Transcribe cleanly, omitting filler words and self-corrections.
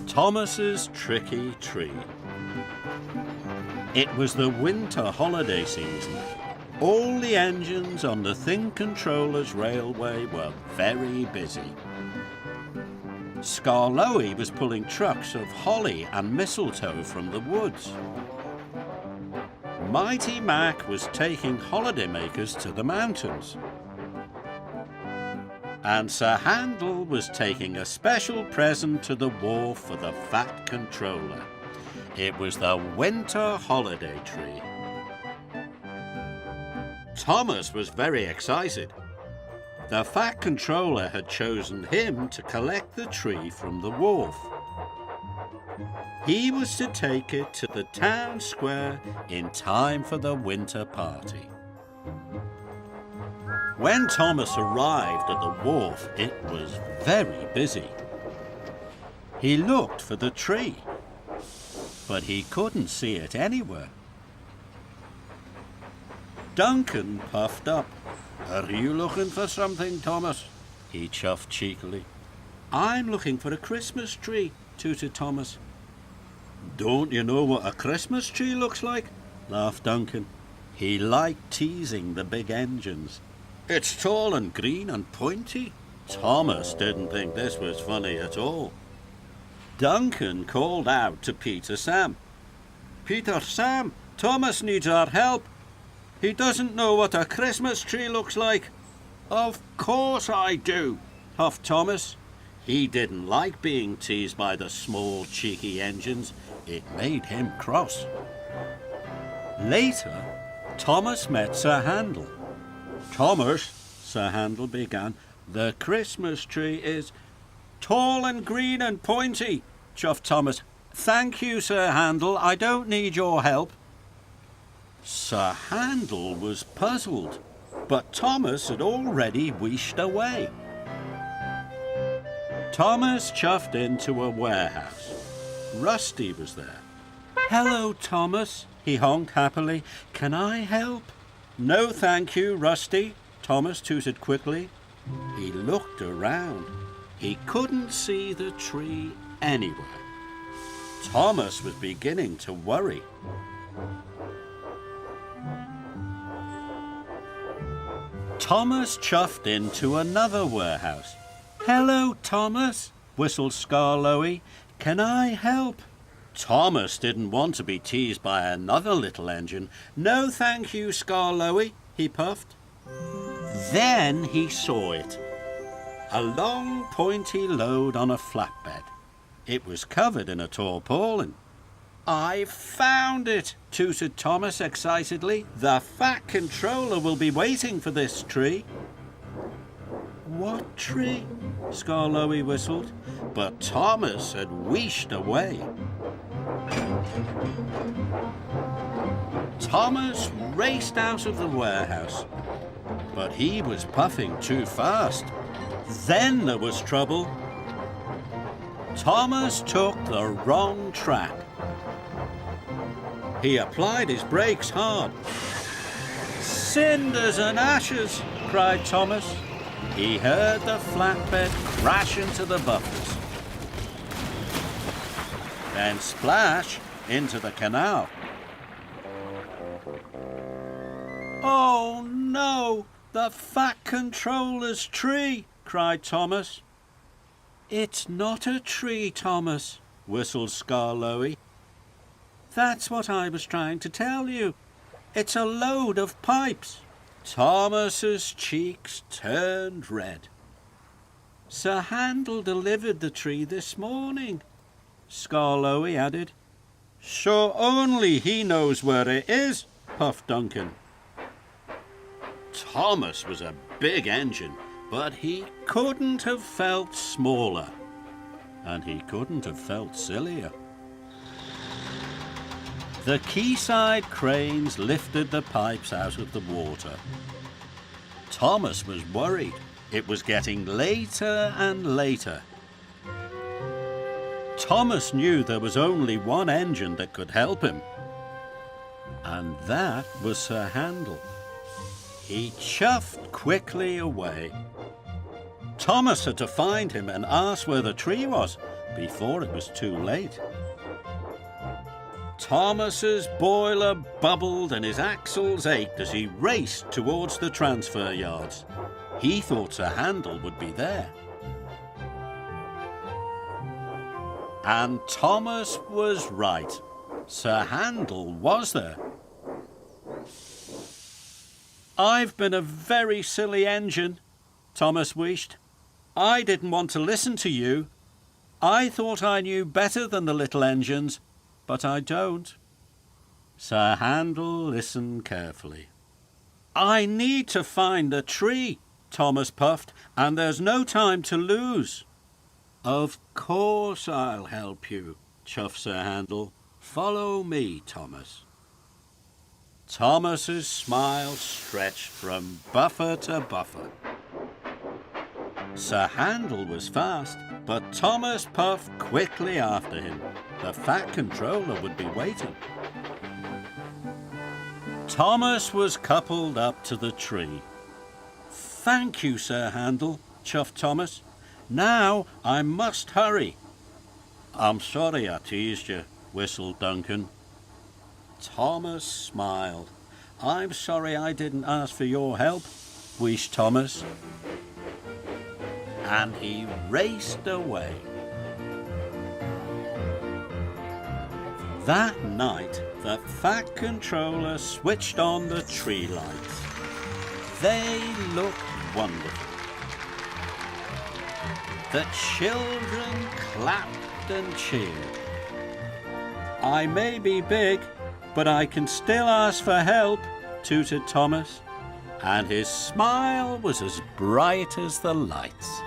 Thomas's tricky tree. It was the winter holiday season. All the engines on the Thin Controller's railway were very busy. Skarloey was pulling trucks of holly and mistletoe from the woods. Mighty Mac was taking holidaymakers to the mountains. And Sir Handel was taking a special present to the wharf for the Fat Controller. It was the winter holiday tree. Thomas was very excited. The Fat Controller had chosen him to collect the tree from the wharf. He was to take it to the town square in time for the winter party. When Thomas arrived at the wharf, it was very busy. He looked for the tree, but he couldn't see it anywhere. Duncan puffed up. "Are you looking for something, Thomas?" he chuffed cheekily. "I'm looking for a Christmas tree," tooted Thomas. "Don't you know what a Christmas tree looks like?" laughed Duncan. He liked teasing the big engines. "It's tall and green and pointy." Thomas didn't think this was funny at all. Duncan called out to Peter Sam. "Peter Sam, Thomas needs our help. He doesn't know what a Christmas tree looks like." "Of course I do," huffed Thomas. He didn't like being teased by the small, cheeky engines. It made him cross. Later, Thomas met Sir Handel. "Thomas," Sir Handel began, "the Christmas tree is—" "Tall and green and pointy," chuffed Thomas. "Thank you, Sir Handel. I don't need your help." Sir Handel was puzzled, but Thomas had already wheeshed away. Thomas chuffed into a warehouse. Rusty was there. "Hello, Thomas," he honked happily. "Can I help?" "No, thank you, Rusty," Thomas tooted quickly. He looked around. He couldn't see the tree anywhere. Thomas was beginning to worry. Thomas chuffed into another warehouse. "Hello, Thomas," whistled Skarloey. "Can I help?" Thomas didn't want to be teased by another little engine. "No, thank you, Skarloey," he puffed. Then he saw it. A long, pointy load on a flatbed. It was covered in a tarpaulin. "I've found it," tooted Thomas excitedly. "The Fat Controller will be waiting for this tree." "What tree?" Skarloey whistled, but Thomas had wheeshed away. Thomas raced out of the warehouse, but he was puffing too fast. Then there was trouble. Thomas took the wrong track. He applied his brakes hard. "Cinders and ashes!" cried Thomas. He heard the flatbed crash into the buffers, then splash into the canal. "Oh no, the Fat Controller's tree!" cried Thomas. "It's not a tree, Thomas," whistled Skarloey. "That's what I was trying to tell you. It's a load of pipes." Thomas's cheeks turned red. "Sir Handel delivered the tree this morning," Skarloey added. "So only he knows where it is," puffed Duncan. Thomas was a big engine, but he couldn't have felt smaller, and he couldn't have felt sillier. The quayside cranes lifted the pipes out of the water. Thomas was worried. It was getting later and later. Thomas knew there was only one engine that could help him, and that was Sir Handel. He chuffed quickly away. Thomas had to find him and ask where the tree was, before it was too late. Thomas's boiler bubbled and his axles ached as he raced towards the transfer yards. He thought Sir Handel would be there. And Thomas was right. Sir Handel was there. "I've been a very silly engine," Thomas wished. "I didn't want to listen to you. I thought I knew better than the little engines, but I don't." Sir Handel listened carefully. "I need to find the tree," Thomas puffed, "and there's no time to lose." "Of course I'll help you," chuffed Sir Handel. "Follow me, Thomas." Thomas's smile stretched from buffer to buffer. Sir Handel was fast, but Thomas puffed quickly after him. The Fat Controller would be waiting. Thomas was coupled up to the tree. "Thank you, Sir Handel," chuffed Thomas. "Now I must hurry." "I'm sorry I teased you," whistled Duncan. Thomas smiled. "I'm sorry I didn't ask for your help," wished Thomas. And he raced away. That night, the Fat Controller switched on the tree lights. They looked wonderful. The children clapped and cheered. "I may be big, but I can still ask for help," tooted Thomas, and his smile was as bright as the lights.